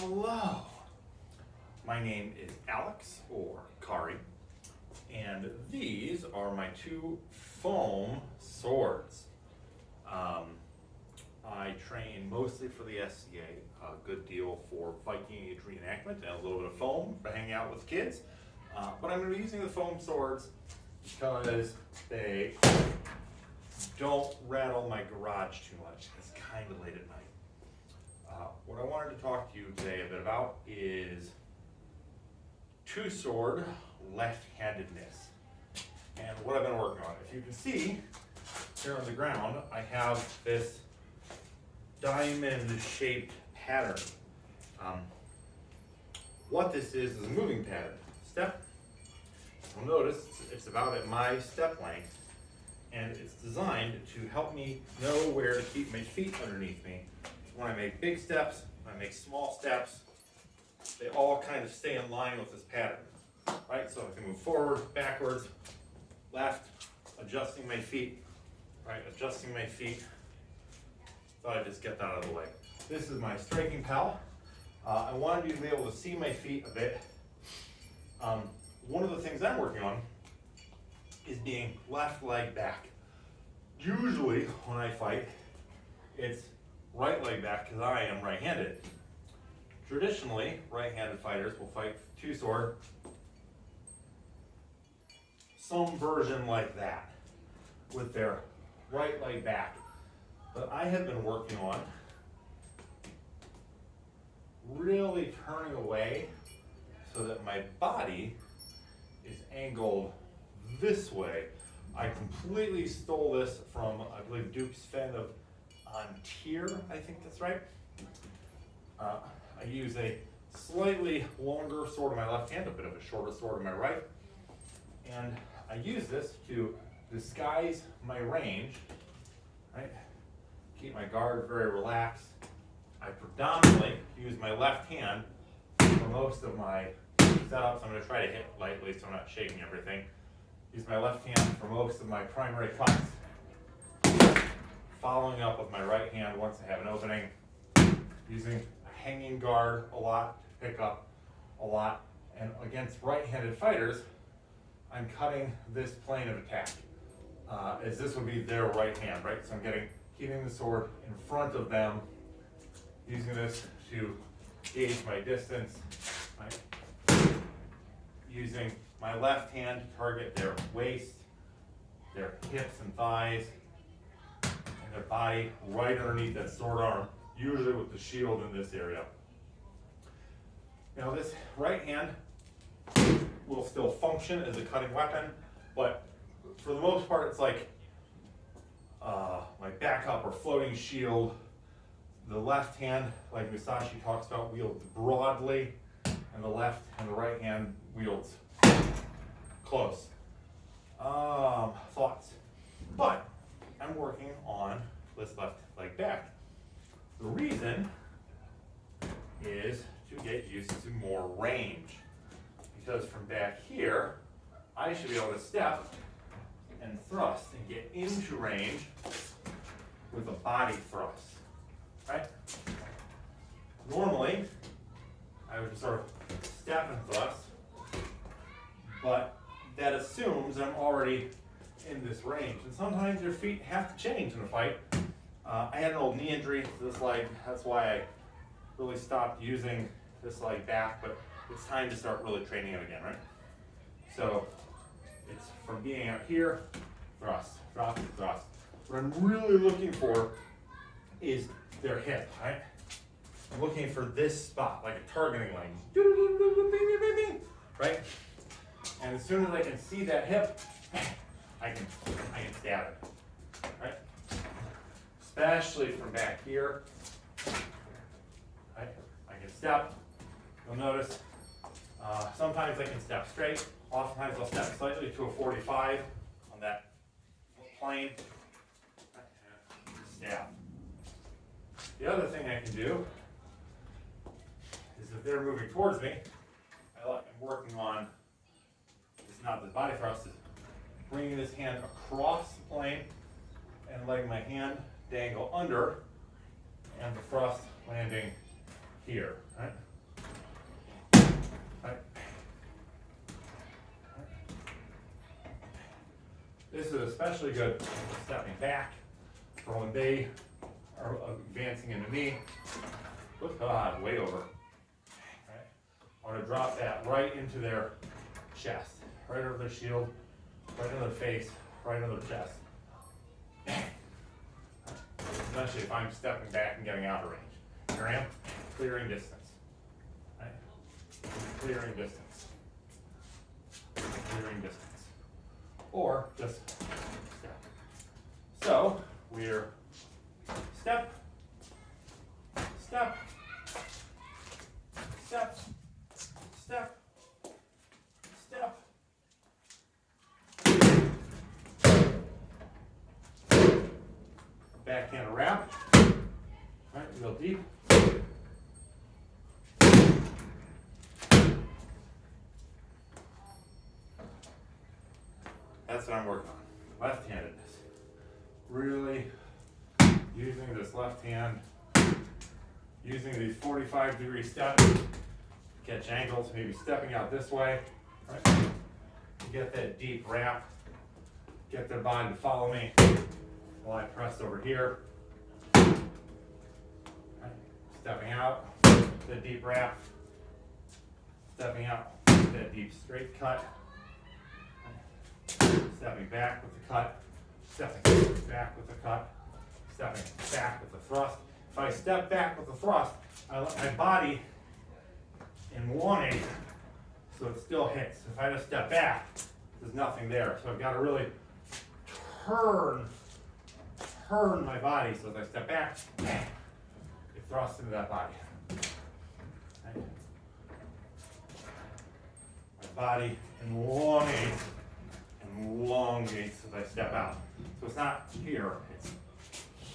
Hello, my name is Alex, or Kari, and these are my two foam swords. I train mostly for the SCA, a good deal for Viking age reenactment and a little bit of foam for hanging out with kids. But I'm going to be using the foam swords because they don't rattle my garage too much. It's kind of late at night. What I wanted to talk to you today a bit about is two-sword left-handedness and what I've been working on. If you can see here on the ground, I have this diamond-shaped pattern. What this is a moving pattern. Step. You'll notice it's about at my step length, and it's designed to help me know where to keep my feet underneath me. When I make big steps, when I make small steps, they all kind of stay in line with this pattern, right? So I can move forward, backwards, left, adjusting my feet, right? Adjusting my feet. Thought I'd just get that out of the way. This is my striking pal. I wanted you to be able to see my feet a bit. One of the things I'm working on is being left leg back. Usually when I fight, it's right leg back because I am right-handed. Traditionally, right-handed fighters will fight two-sword, some version like that, with their right leg back. But I have been working on really turning away so that my body is angled this way. I completely stole this from, I believe, Duke's Fen of on tier, I think that's right. I use a slightly longer sword in my left hand, a bit of a shorter sword in my right, and I use this to disguise my range, right? Keep my guard very relaxed. I predominantly use my left hand for most of my setups. I'm going to try to hit lightly so I'm not shaking everything. Use my left hand for most of my primary cuts. Following up with my right hand once I have an opening, using a hanging guard a lot to pick up a lot. And against right-handed fighters, I'm cutting this plane of attack, as this would be their right hand, right? So I'm keeping the sword in front of them, using this to gauge my distance, right? Using my left hand to target their waist, their hips and thighs, their body right underneath that sword arm, usually with the shield in this area. Now this right hand will still function as a cutting weapon, but for the most part it's like my backup or floating shield. The left hand, like Musashi talks about, wields broadly, and the left and the right hand wields close. Thoughts. But I'm working on this left leg back. The reason is to get used to more range. Because from back here, I should be able to step and thrust and get into range with a body thrust, right? Normally, I would just sort of step and thrust, but that assumes I'm already in this range. And sometimes your feet have to change in a fight. I had an old knee injury to this leg. That's why I really stopped using this leg back, but it's time to start really training it again, right? So it's from being out here, thrust, thrust, thrust. What I'm really looking for is their hip, right? I'm looking for this spot, like a targeting line, right? And as soon as I can see that hip, I can stab it, right? Especially from back here, right? I can step. You'll notice sometimes I can step straight. Oftentimes I'll step slightly to a 45 on that plane. And stab. The other thing I can do is if they're moving towards me, I'm working on, it's not the body thrust, it's bringing this hand across the plane and letting my hand dangle under and the thrust landing here, right? This is especially good for stepping back for when they are advancing into me. Good God, way over. Right. I want to drop that right into their chest, right over their shield, right into their face, right into their chest. Especially if I'm stepping back and getting out of range. Here I am, clearing distance. Right. Clearing distance. Clearing distance. Or just step. So we're step, step, step, step, step. Backhand wrap. Right, real deep. That's what I'm working on. Left-handedness. Really using this left hand, using these 45-degree steps, catch angles, maybe stepping out this way, right? Get that deep wrap, get their body to follow me while I press over here. Right? Stepping out, the deep wrap, stepping out, that deep straight cut, stepping back with the cut, stepping back with the cut, stepping back with the thrust. If I step back with the thrust, I let my body elongate so it still hits. If I just step back, there's nothing there. So I've got to really turn my body so as I step back, it thrusts into that body. Right? My body elongates as I step out. So it's not here, it's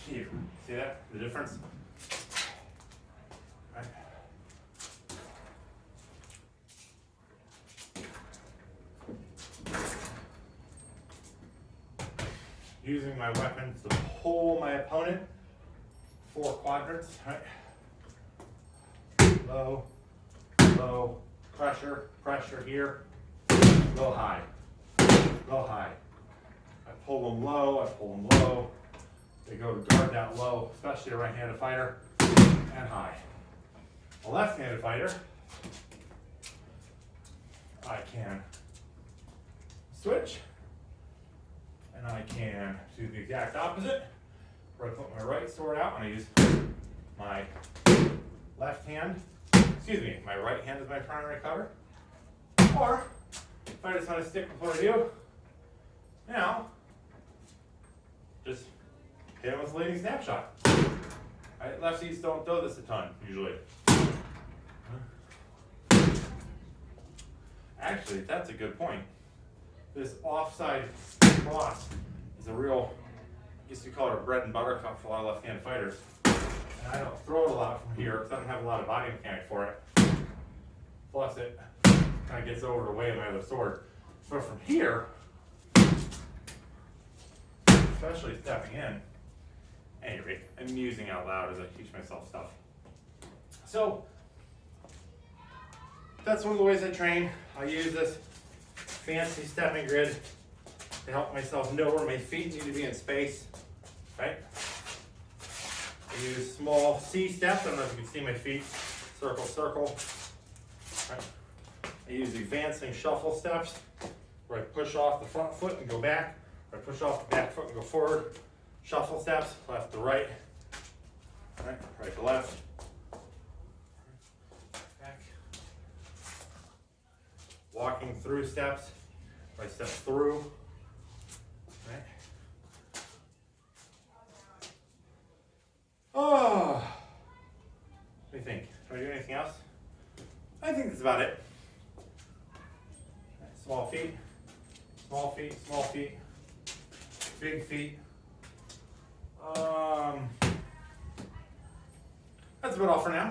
here. See that? The difference? Right. Using my weapon to pull my opponent, 4 quadrants, right? Low, low, pressure, pressure here, low, high, low, high. I pull them low, I pull them low. They go to guard that low, especially a right-handed fighter, and high. A left-handed fighter, I can switch, and I can do the exact opposite, where I put my right sword out and I use my left hand, my right hand as my primary cover. Or, if I just want to stick with what I do, now, just hit him with a leading snapshot. Right? Lefties don't do this a ton, usually. Actually, that's a good point. This offside cross is a real, I guess you call it a bread and butter cup for a lot of left-handed fighters. And I don't throw it a lot from here because I don't have a lot of body mechanic for it. Plus it kind of gets over the way of my other sword. So from here, especially stepping in, anyway, I'm musing out loud as I teach myself stuff. So that's one of the ways I train. I use this fancy stepping grid to help myself know where my feet need to be in space, right? I use small C steps. I don't know if you can see my feet. Circle, circle. Right? I use advancing shuffle steps where I push off the front foot and go back, or I push off the back foot and go forward. Shuffle steps, left to right, right to left. Back. Walking through steps, I step through. Right. Oh, what do you think? Can I do anything else? I think that's about it. Small feet, small feet, small feet, big feet. That's about all for now.